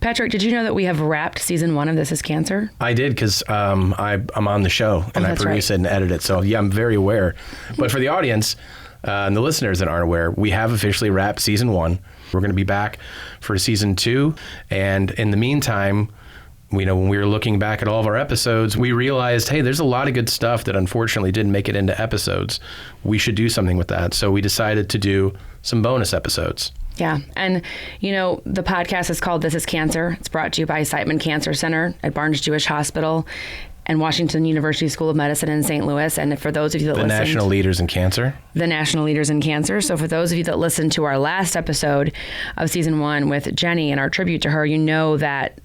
Patrick, did you know that we have wrapped season 1 of This Is Cancer? I did because I'm on the show and I produce it and edit it. So yeah, I'm very aware. But for the audience and the listeners that aren't aware, we have officially wrapped season 1. We're going to be back for season 2. And in the meantime, when we were looking back at all of our episodes, we realized, hey, there's a lot of good stuff that unfortunately didn't make it into episodes. We should do something with that. So we decided to do some bonus episodes. Yeah. And, the podcast is called This Is Cancer. It's brought to you by Siteman Cancer Center at Barnes Jewish Hospital and Washington University School of Medicine in St. Louis. And for those of you that listened... The national leaders in cancer. The national leaders in cancer. So for those of you that listened to our last episode of season 1 with Jenny and our tribute to her, you know that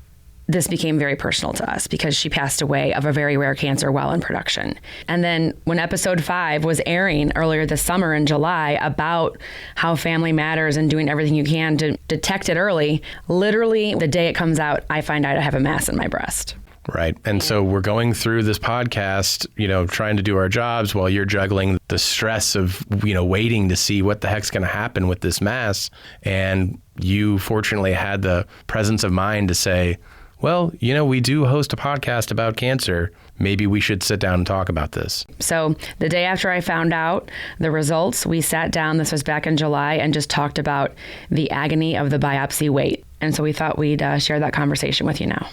this became very personal to us because she passed away of a very rare cancer while in production. And then when episode 5 was airing earlier this summer in July about how family matters and doing everything you can to detect it early, literally the day it comes out, I find out I have a mass in my breast. Right. And so we're going through this podcast, trying to do our jobs while you're juggling the stress of, waiting to see what the heck's going to happen with this mass. And you fortunately had the presence of mind to say, well, we do host a podcast about cancer. Maybe we should sit down and talk about this. So the day after I found out the results, we sat down, this was back in July, and just talked about the agony of the biopsy wait. And so we thought we'd share that conversation with you now.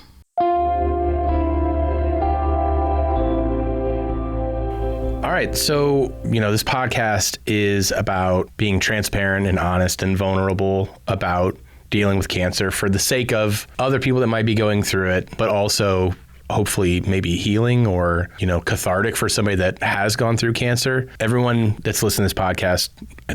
All right. So, this podcast is about being transparent and honest and vulnerable about dealing with cancer for the sake of other people that might be going through it, but also hopefully maybe healing or, cathartic for somebody that has gone through cancer. Everyone that's listening to this podcast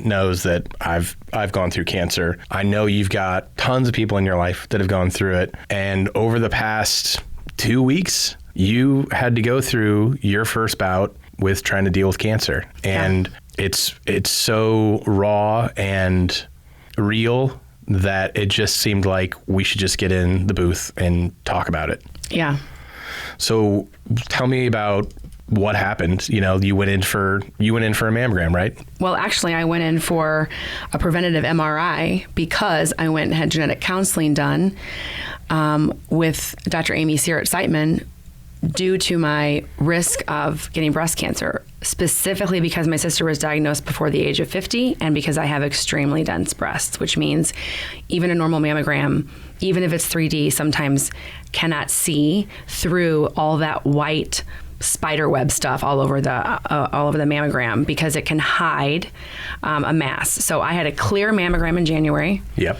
knows that I've gone through cancer. I know you've got tons of people in your life that have gone through it. And over the past 2 weeks, you had to go through your first bout with trying to deal with cancer. And it's so raw and real that it just seemed like we should just get in the booth and talk about it. Yeah. So tell me about what happened. You went in for a mammogram, right? Well, actually, I went in for a preventative MRI because I went and had genetic counseling done with Dr. Amy Sear at Siteman due to my risk of getting breast cancer, specifically because my sister was diagnosed before the age of 50 and because I have extremely dense breasts, which means even a normal mammogram, even if it's 3D, sometimes cannot see through all that white spider web stuff all over the mammogram because it can hide a mass. So I had a clear mammogram in January. Yep.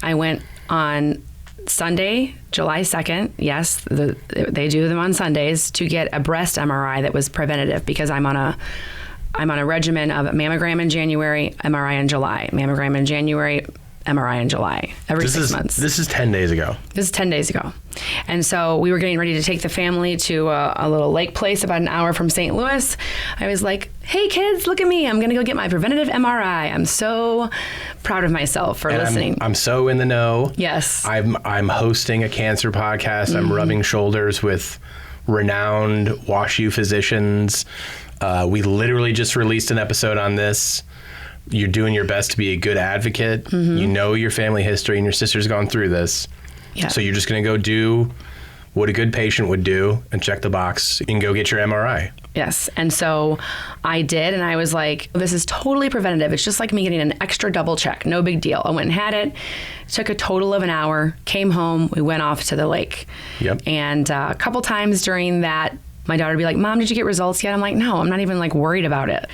I went on Sunday, July 2nd, yes, they do them on Sundays, to get a breast MRI that was preventative because I'm on a regimen of mammogram in January, MRI in July, mammogram in January, MRI in July, every 6 months. This is 10 days ago. This is 10 days ago. And so we were getting ready to take the family to a little lake place about an hour from St. Louis. I was like, hey kids, look at me. I'm going to go get my preventative MRI. I'm so proud of myself for listening. I'm so in the know. Yes. I'm hosting a cancer podcast. Mm-hmm. I'm rubbing shoulders with renowned WashU physicians. We literally just released an episode on this. You're doing your best to be a good advocate. Mm-hmm. You know your family history and your sister's gone through this. Yeah. So you're just going to go do what a good patient would do and check the box and go get your MRI. Yes. And so I did. And I was like, this is totally preventative. It's just like me getting an extra double check. No big deal. I went and had it. Took a total of an hour. Came home. We went off to the lake. Yep. And a couple times during that, my daughter would be like, Mom, did you get results yet? I'm like, no, I'm not even worried about it.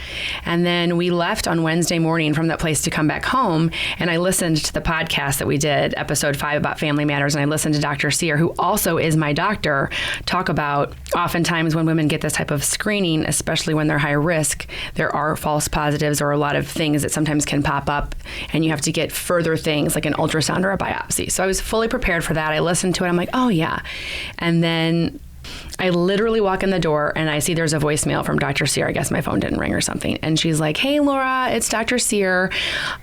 And then we left on Wednesday morning from that place to come back home. And I listened to the podcast that we did, episode 5 about family matters. And I listened to Dr. Sear, who also is my doctor, talk about oftentimes when women get this type of screening, especially when they're high risk, there are false positives or a lot of things that sometimes can pop up. And you have to get further things like an ultrasound or a biopsy. So I was fully prepared for that. I listened to it. I'm like, oh, yeah. And then I literally walk in the door and I see there's a voicemail from Dr. Sear. I guess my phone didn't ring or something. And she's like, hey, Laura, it's Dr. Sear.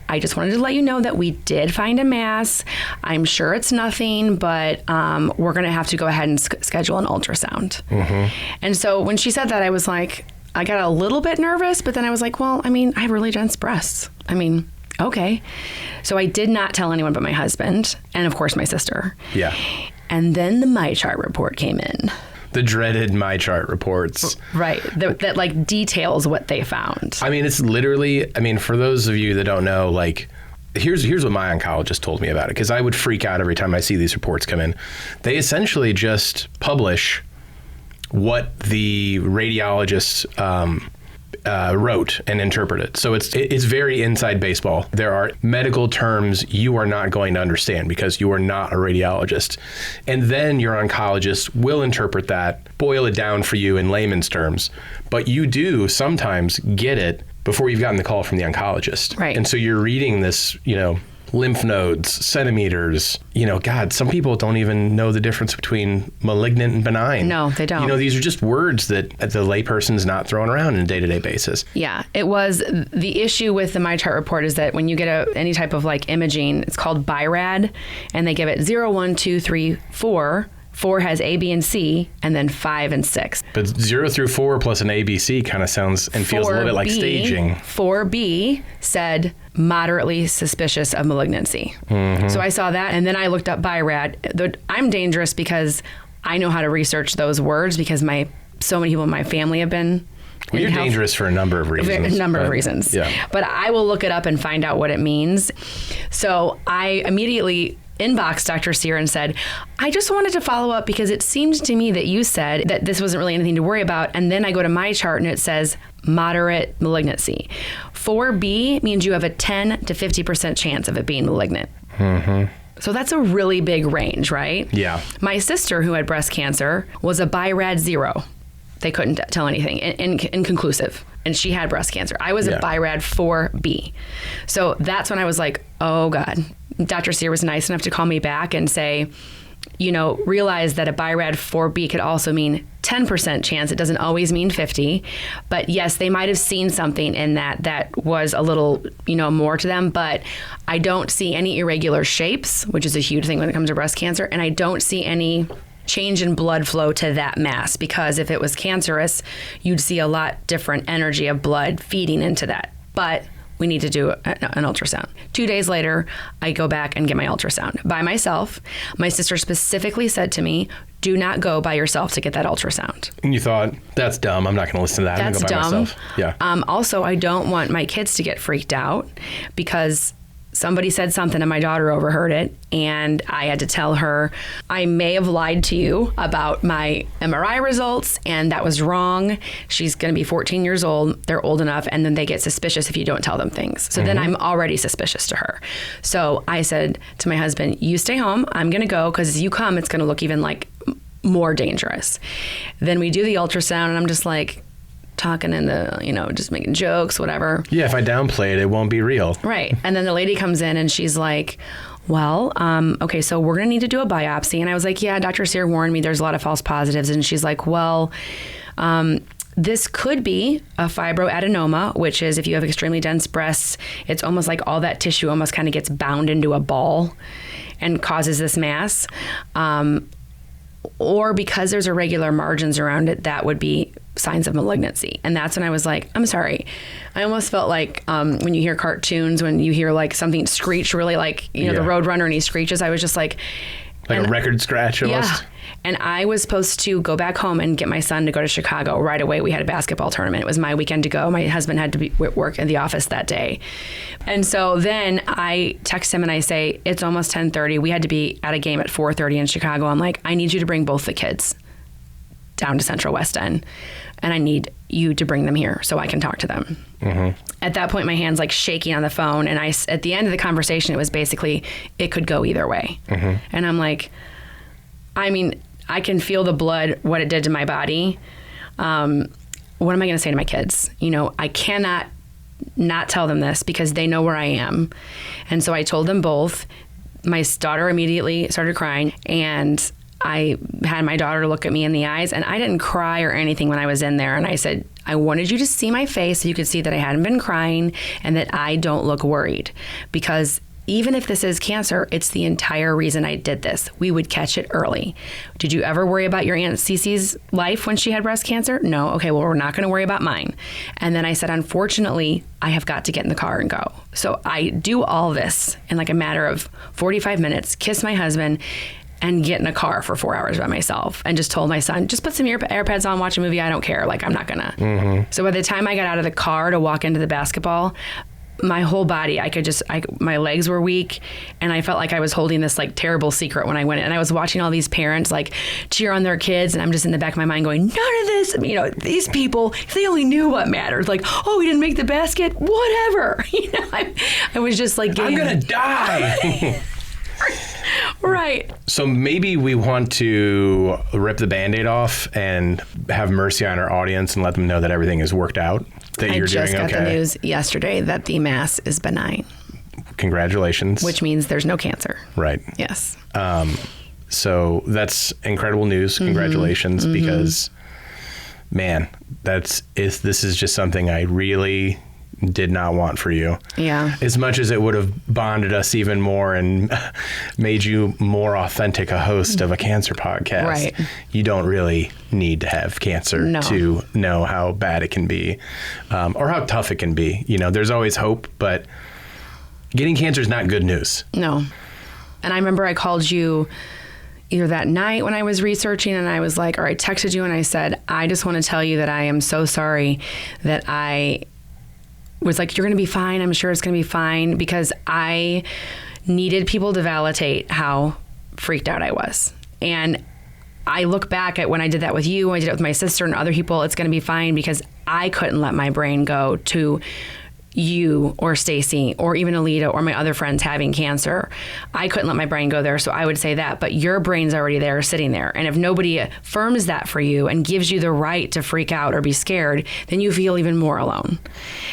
I just wanted to let you know that we did find a mass. I'm sure it's nothing, but we're going to have to go ahead and schedule an ultrasound. Mm-hmm. And so when she said that, I was like, I got a little bit nervous, but then I was like, well, I mean, I have really dense breasts. I mean, okay. So I did not tell anyone but my husband and, of course, my sister. Yeah. And then the MyChart report came in. The dreaded MyChart reports. Right. That like details what they found. I mean, it's literally, I mean, for those of you that don't know, like, here's what my oncologist told me about it, because I would freak out every time I see these reports come in. They essentially just publish what the radiologists wrote and interpreted. So it's very inside baseball. There are medical terms you are not going to understand because you are not a radiologist. And then your oncologist will interpret that, boil it down for you in layman's terms. But you do sometimes get it before you've gotten the call from the oncologist. Right. And so you're reading this, lymph nodes, centimeters, God, some people don't even know the difference between malignant and benign. No, they don't. These are just words that the layperson's not throwing around on a day-to-day basis. Yeah, it was the issue with the MyChart report is that when you get any type of like imaging, it's called BIRAD, and they give it 0, 1, 2, 3, 4. 4 has A, B, and C, and then 5 and 6. But 0 through 4 plus an A, B, C kind of sounds and feels a little bit like staging. 4B said moderately suspicious of malignancy. Mm-hmm. So I saw that, and then I looked up BIRAD. I'm dangerous because I know how to research those words because so many people in my family have been. Well, you're dangerous for a number of reasons. A number of reasons. Yeah. But I will look it up and find out what it means. So I immediately inboxed Dr. Sear and said, I just wanted to follow up because it seemed to me that you said that this wasn't really anything to worry about. And then I go to MyChart and it says moderate malignancy. 4B means you have a 10 to 50% chance of it being malignant. Mm-hmm. So that's a really big range, right? Yeah. My sister, who had breast cancer, was a BIRAD 0. They couldn't tell anything, inconclusive. And she had breast cancer. I was a BIRAD 4B. So that's when I was like, oh God. Dr. Sear was nice enough to call me back and say, realize that a BIRAD 4B could also mean 10% chance. It doesn't always mean 50. But yes, they might have seen something in that was a little, more to them. But I don't see any irregular shapes, which is a huge thing when it comes to breast cancer. And I don't see any change in blood flow to that mass, because if it was cancerous, you'd see a lot different energy of blood feeding into that. But we need to do an ultrasound. 2 days later, I go back and get my ultrasound by myself. My sister specifically said to me, do not go by yourself to get that ultrasound. And you thought, that's dumb. I'm not going to listen to that. That's I'm going to go by myself. Yeah. Also, I don't want my kids to get freaked out because somebody said something and my daughter overheard it, and I had to tell her, I may have lied to you about my MRI results, and that was wrong. She's going to be 14 years old. They're old enough, and then they get suspicious if you don't tell them things. So then I'm already suspicious to her. So I said to my husband, you stay home. I'm going to go, because if you come, it's going to look even like more dangerous. Then we do the ultrasound, and I'm just like, talking into, just making jokes, whatever. Yeah, if I downplay it, it won't be real. Right. And then the lady comes in and she's like, well, okay, so we're going to need to do a biopsy. And I was like, yeah, Dr. Sear warned me there's a lot of false positives. And she's like, well, this could be a fibroadenoma, which is if you have extremely dense breasts, it's almost like all that tissue almost kind of gets bound into a ball and causes this mass. Or because there's irregular margins around it, that would be signs of malignancy. And that's when I was like, I'm sorry. I almost felt like when you hear cartoons, when you hear like something screech really like, the Roadrunner and he screeches, I was just like a record scratch almost. Yeah. And I was supposed to go back home and get my son to go to Chicago right away. We had a basketball tournament. It was my weekend to go. My husband had to be at work in the office that day. And so then I text him and I say, it's almost 10:30. We had to be at a game at 4:30 in Chicago. I'm like, I need you to bring both the kids down to Central West End. And I need you to bring them here so I can talk to them. Mm-hmm. At that point, my hand's like shaking on the phone. And at the end of the conversation, it was basically, it could go either way. Mm-hmm. And I'm like, I can feel the blood, what it did to my body. What am I going to say to my kids? I cannot not tell them this because they know where I am. And so I told them both. My daughter immediately started crying, and I had my daughter look at me in the eyes, and I didn't cry or anything when I was in there. And I said, I wanted you to see my face so you could see that I hadn't been crying and that I don't look worried, because even if this is cancer, it's the entire reason I did this. We would catch it early. Did you ever worry about your Aunt Cece's life when she had breast cancer? No. Okay, well, we're not going to worry about mine. And then I said, unfortunately, I have got to get in the car and go. So I do all this in like a matter of 45 minutes, kiss my husband, and get in a car for 4 hours by myself, and just told my son, just put some AirPods on, watch a movie. I don't care. Like, I'm not going to. So by the time I got out of the car to walk into the basketball, my whole body, my legs were weak, and I felt like I was holding this like terrible secret when I went in. And I was watching all these parents like cheer on their kids, and I'm just in the back of my mind going, none of this, these people, if they only knew what mattered, like, oh, we didn't make the basket, whatever. I was just like, I'm going to die. Right. So maybe we want to rip the Band-Aid off and have mercy on our audience and let them know that everything is worked out, that you're doing okay. I just got the news yesterday that the mass is benign. Congratulations. Which means there's no cancer. Right. Yes. So that's incredible news. Congratulations, because, man, this is just something I really did not want for you. Yeah. As much as it would have bonded us even more and made you more authentic a host of a cancer podcast, right. You don't really need to have cancer to know how bad it can be, or how tough it can be. There's always hope, but getting cancer is not good news. No. And I remember I called you either that night when I was researching, and I was like, or I texted you and I said, I just want to tell you that I am so sorry that I was like, you're going to be fine. I'm sure it's going to be fine, because I needed people to validate how freaked out I was. And I look back at when I did that with you, I did it with my sister and other people, it's going to be fine, because I couldn't let my brain go to you or Stacy or even Alita or my other friends having cancer. I couldn't let my brain go there. So I would say that, but your brain's already there, sitting there. And if nobody affirms that for you and gives you the right to freak out or be scared, then you feel even more alone.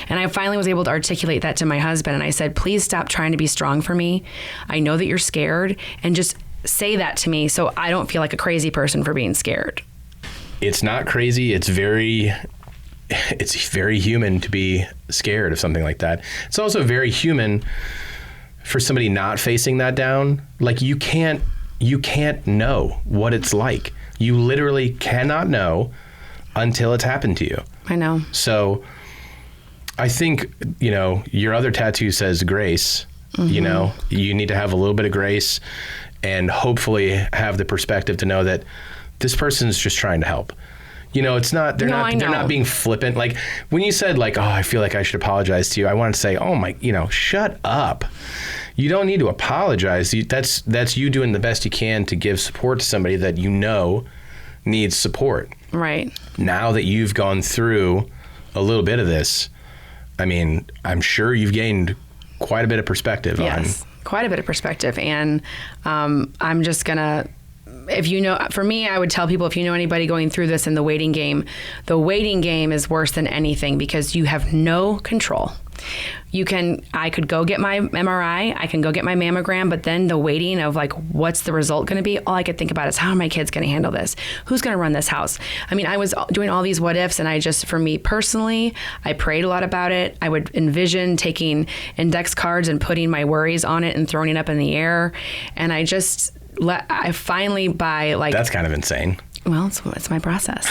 And I finally was able to articulate that to my husband. And I said, please stop trying to be strong for me. I know that you're scared, and just say that to me so I don't feel like a crazy person for being scared. It's not crazy. It's very human to be scared of something like that. It's also very human for somebody not facing that down. Like, you can't know what it's like. You literally cannot know until it's happened to you. I know. So I think, your other tattoo says grace. You need to have a little bit of grace and hopefully have the perspective to know that this person is just trying to help. It's not, they're not being flippant. Like, when you said like, oh, I feel like I should apologize to you, I want to say, oh my, shut up. You don't need to apologize. That's you doing the best you can to give support to somebody that needs support. Right. Now that you've gone through a little bit of this, I mean, I'm sure you've gained quite a bit of perspective on. Quite a bit of perspective. And I'm just going to, for me, I would tell people, if you know anybody going through this in the waiting game is worse than anything, because you have no control. I could go get my MRI, I can go get my mammogram, but then the waiting of like, what's the result going to be? All I could think about is, how are my kids going to handle this? Who's going to run this house? I mean, I was doing all these what ifs, and for me personally, I prayed a lot about it. I would envision taking index cards and putting my worries on it and throwing it up in the air. And I finally, by like... That's kind of insane. Well, it's my process.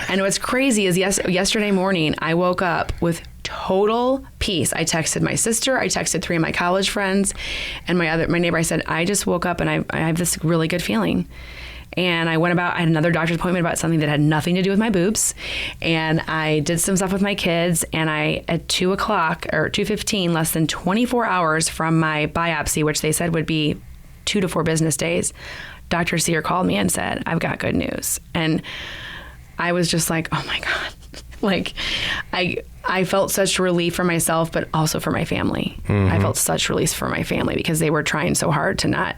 And what's crazy is yesterday morning, I woke up with total peace. I texted my sister, I texted 3 of my college friends, and my neighbor. I said, I just woke up and I have this really good feeling. And I had another doctor's appointment about something that had nothing to do with my boobs. And I did some stuff with my kids. And at 2 o'clock or 2:15, less than 24 hours from my biopsy, which they said would be 2 to 4 business days, Dr. Sear called me and said, I've got good news. And I was just like, oh my God. Like, I felt such relief for myself, but also for my family. Mm-hmm. I felt such relief for my family, because they were trying so hard to not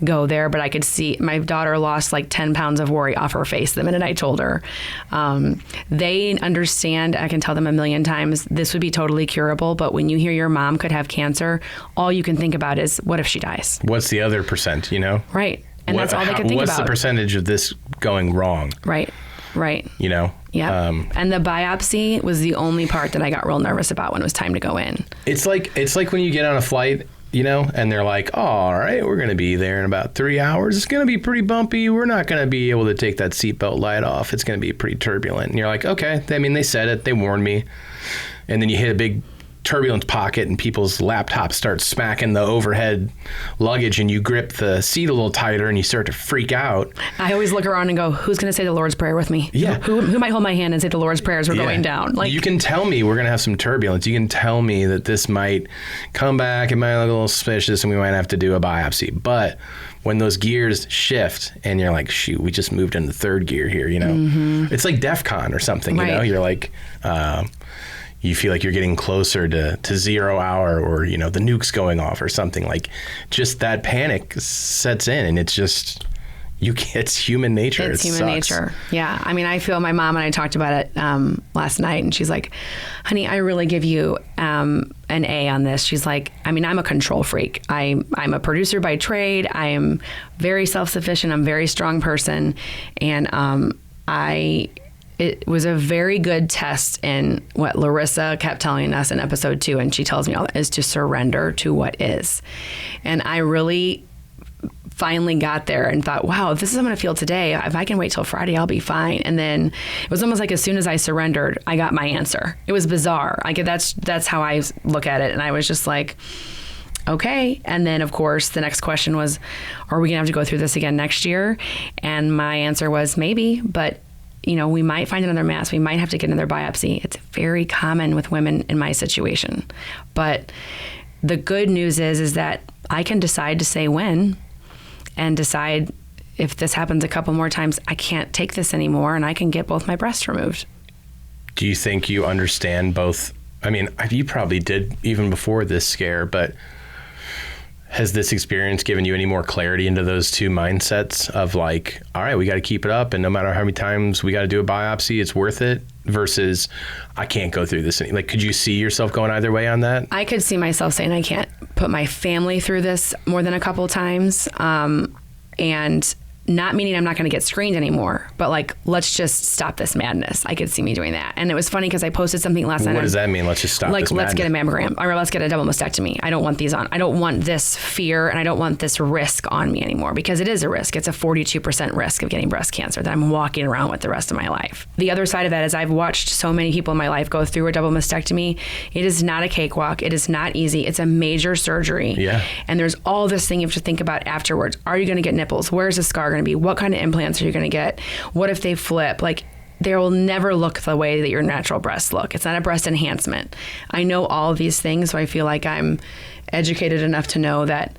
go there. But I could see my daughter lost like 10 pounds of worry off her face the minute I told her. They understand, I can tell them a million times, this would be totally curable. But when you hear your mom could have cancer, all you can think about is, what if she dies? What's the other percent, Right. And that's all they could think about. What's the percentage of this going wrong? Right. Yeah. And the biopsy was the only part that I got real nervous about when it was time to go in. It's like when you get on a flight and they're like, oh, all right, we're going to be there in about 3 hours. It's going to be pretty bumpy. We're not going to be able to take that seatbelt light off. It's going to be pretty turbulent. And you're like, okay. I mean, they said it. They warned me. And then you hit a big turbulence pocket and people's laptops start smacking the overhead luggage and you grip the seat a little tighter and you start to freak out. I always look around and go, who's going to say the Lord's Prayer with me? Yeah. Who might hold my hand and say the Lord's Prayer as we're going down? Like, you can tell me we're going to have some turbulence. You can tell me that this might come back. It might look a little suspicious and we might have to do a biopsy. But when those gears shift and you're like, shoot, we just moved into third gear here, It's like DEF CON or something, You're like, you feel like you're getting closer to 0 hour or, the nuke's going off or something. Like, just that panic sets in and it's just, it's human nature. It's human nature. Yeah. I mean, I feel my mom and I talked about it last night and she's like, honey, I really give you an A on this. She's like, I mean, I'm a control freak. I'm a producer by trade. I am very self-sufficient. I'm a very strong person. And it was a very good test in what Larissa kept telling us in episode 2, and she tells me all that, is to surrender to what is. And I really finally got there and thought, wow, if this is how I'm going to feel today, if I can wait till Friday, I'll be fine. And then it was almost like as soon as I surrendered, I got my answer. It was bizarre. That's how I look at it. And I was just like, okay. And then, of course, the next question was, are we going to have to go through this again next year? And my answer was maybe, but we might find another mass. We might have to get another biopsy. It's very common with women in my situation. But the good news is that I can decide to say when and decide if this happens a couple more times, I can't take this anymore and I can get both my breasts removed. Do you think you understand both? I mean, you probably did even before this scare, but has this experience given you any more clarity into those two mindsets of like, all right, we got to keep it up, and no matter how many times we got to do a biopsy, it's worth it, versus I can't go through this? Like, could you see yourself going either way on that? I could see myself saying I can't put my family through this more than a couple of times, and not meaning I'm not going to get screened anymore, but like, let's just stop this madness. I could see me doing that. And it was funny because I posted something last night. What does that mean? Let's just stop this madness? Like, let's get a mammogram, or let's get a double mastectomy. I don't want these on. I don't want this fear, and I don't want this risk on me anymore, because it is a risk. It's a 42% risk of getting breast cancer that I'm walking around with the rest of my life. The other side of that is I've watched so many people in my life go through a double mastectomy. It is not a cakewalk. It is not easy. It's a major surgery. Yeah. And there's all this thing you have to think about afterwards. Are you going to get nipples? Where's the scar going to be? What kind of implants are you going to get? What if they flip? Like, they will never look the way that your natural breasts look. It's not a breast enhancement. I know all of these things, so I feel like I'm educated enough to know that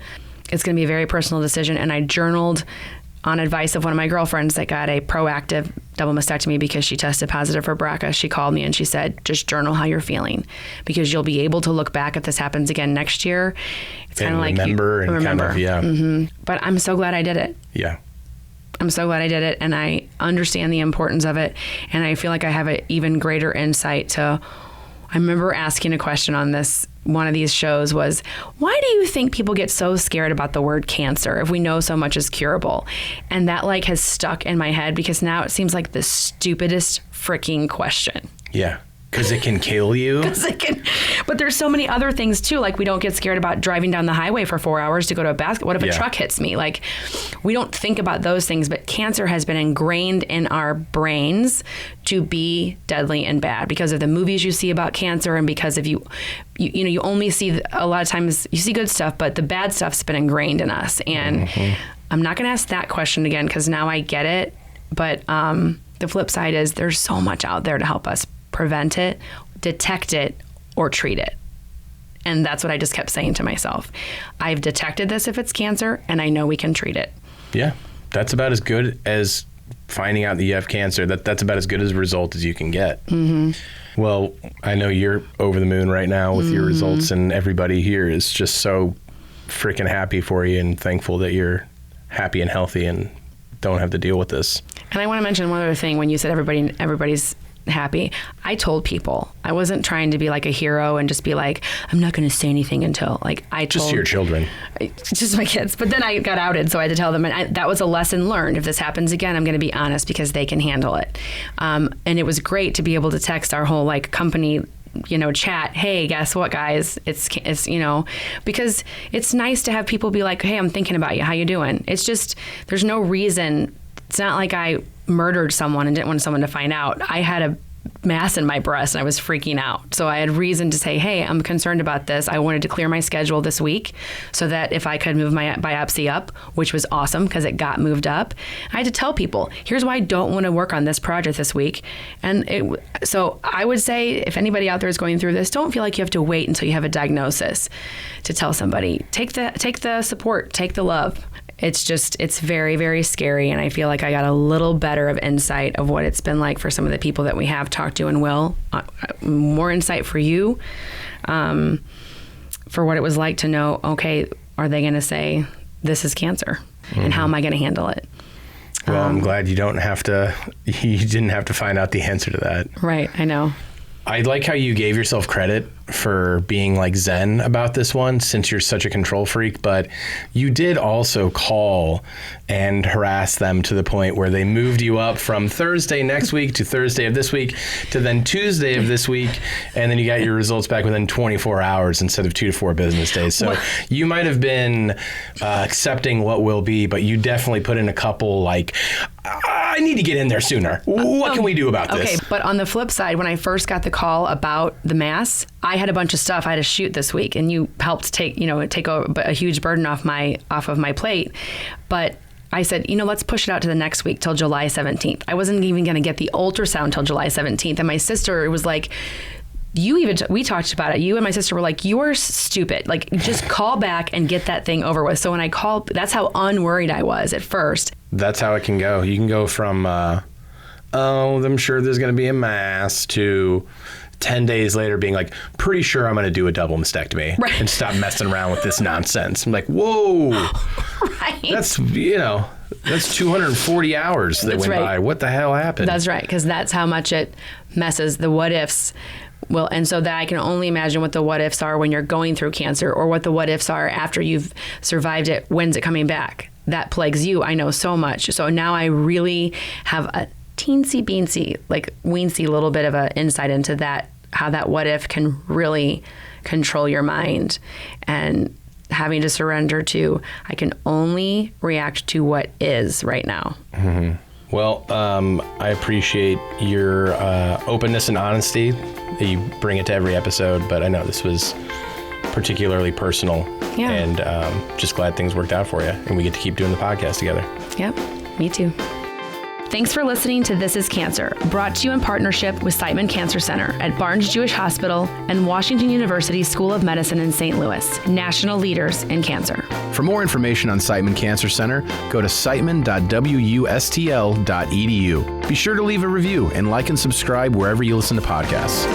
it's going to be a very personal decision. And I journaled on advice of one of my girlfriends that got a proactive double mastectomy because she tested positive for BRCA. She called me and she said, just journal how you're feeling, because you'll be able to look back if this happens again next year. It's kind of like remember. Mm-hmm. But I'm so glad I did it. Yeah. I'm so glad I did it, and I understand the importance of it, and I feel like I have an even greater insight to. I remember asking a question on one of these shows was, why do you think people get so scared about the word cancer if we know so much is curable? And that like has stuck in my head, because now it seems like the stupidest freaking question. Yeah. Because it can kill you. But there's so many other things too. Like, we don't get scared about driving down the highway for 4 hours to go to a basket. What if a truck hits me? Like, we don't think about those things, but cancer has been ingrained in our brains to be deadly and bad because of the movies you see about cancer, and because of you only see, a lot of times you see good stuff, but the bad stuff's been ingrained in us. And I'm not going to ask that question again, because now I get it. But the flip side is there's so much out there to help us prevent it, detect it, or treat it. And that's what I just kept saying to myself. I've detected this if it's cancer, and I know we can treat it. Yeah, that's about as good as finding out that you have cancer. That's about as good as a result as you can get. Mm-hmm. Well, I know you're over the moon right now with your results, and everybody here is just so freaking happy for you and thankful that you're happy and healthy and don't have to deal with this. And I want to mention one other thing. When you said everybody's happy, I told people. I wasn't trying to be like a hero and just be like, I'm not going to say anything until, like, I told... Just your children. Just my kids. But then I got outed, so I had to tell them. And that was a lesson learned. If this happens again, I'm going to be honest, because they can handle it. And it was great to be able to text our whole, like, company chat, hey, guess what, guys? It's because it's nice to have people be like, hey, I'm thinking about you. How you doing? It's just, there's no reason. It's not like I murdered someone and didn't want someone to find out. I had a mass in my breast and I was freaking out. So I had reason to say, hey, I'm concerned about this. I wanted to clear my schedule this week so that if I could move my biopsy up, which was awesome because it got moved up, I had to tell people, here's why I don't want to work on this project this week. And so I would say if anybody out there is going through this, don't feel like you have to wait until you have a diagnosis to tell somebody. Take the support, take the love. It's very, very scary. And I feel like I got a little better of insight of what it's been like for some of the people that we have talked to and will. More insight for you, for what it was like to know, okay, are they going to say this is cancer? Mm-hmm. And how am I going to handle it? Well, I'm glad you didn't have to find out the answer to that. Right. I know. I like how you gave yourself credit for being like zen about this one, since you're such a control freak, but you did also call and harass them to the point where they moved you up from Thursday next week to Thursday of this week to then Tuesday of this week, and then you got your results back within 24 hours instead of 2 to 4 business days. So you might have been accepting what will be, but you definitely put in a couple like, I need to get in there sooner. What can we do about this? Okay, but on the flip side, when I first got the call about the mass, I had a bunch of stuff I had to shoot this week, and you helped take a huge burden off of my plate. But I said, let's push it out to the next week till July 17th. I wasn't even going to get the ultrasound till July 17th, and my sister was like, we talked about it. You and my sister were like, you're stupid. Like, just call back and get that thing over with. So when I called, that's how unworried I was at first. That's how it can go. You can go from, I'm sure there's going to be a mass, to 10 days later being like, pretty sure I'm going to do a double mastectomy and stop messing around with this nonsense. I'm like, whoa, right. That's 240 hours that went by. What the hell happened? That's right. Because that's how much it messes the what ifs. Well, and so that I can only imagine what the what ifs are when you're going through cancer, or what the what ifs are after you've survived it. When's it coming back? That plagues you. I know so much. So now I really have a teensy-beensy, like weensy little bit of an insight into that, how that what if can really control your mind, and having to surrender to, I can only react to what is right now. Mm-hmm. Well, I appreciate your openness and honesty. You bring it to every episode, but I know this was particularly personal. Yeah. And just glad things worked out for you, and we get to keep doing the podcast together. Yep, me too. Thanks for listening to This is Cancer, brought to you in partnership with Siteman Cancer Center at Barnes Jewish Hospital and Washington University School of Medicine in St. Louis, national leaders in cancer. For more information on Siteman Cancer Center, go to siteman.wustl.edu. Be sure to leave a review and like and subscribe wherever you listen to podcasts.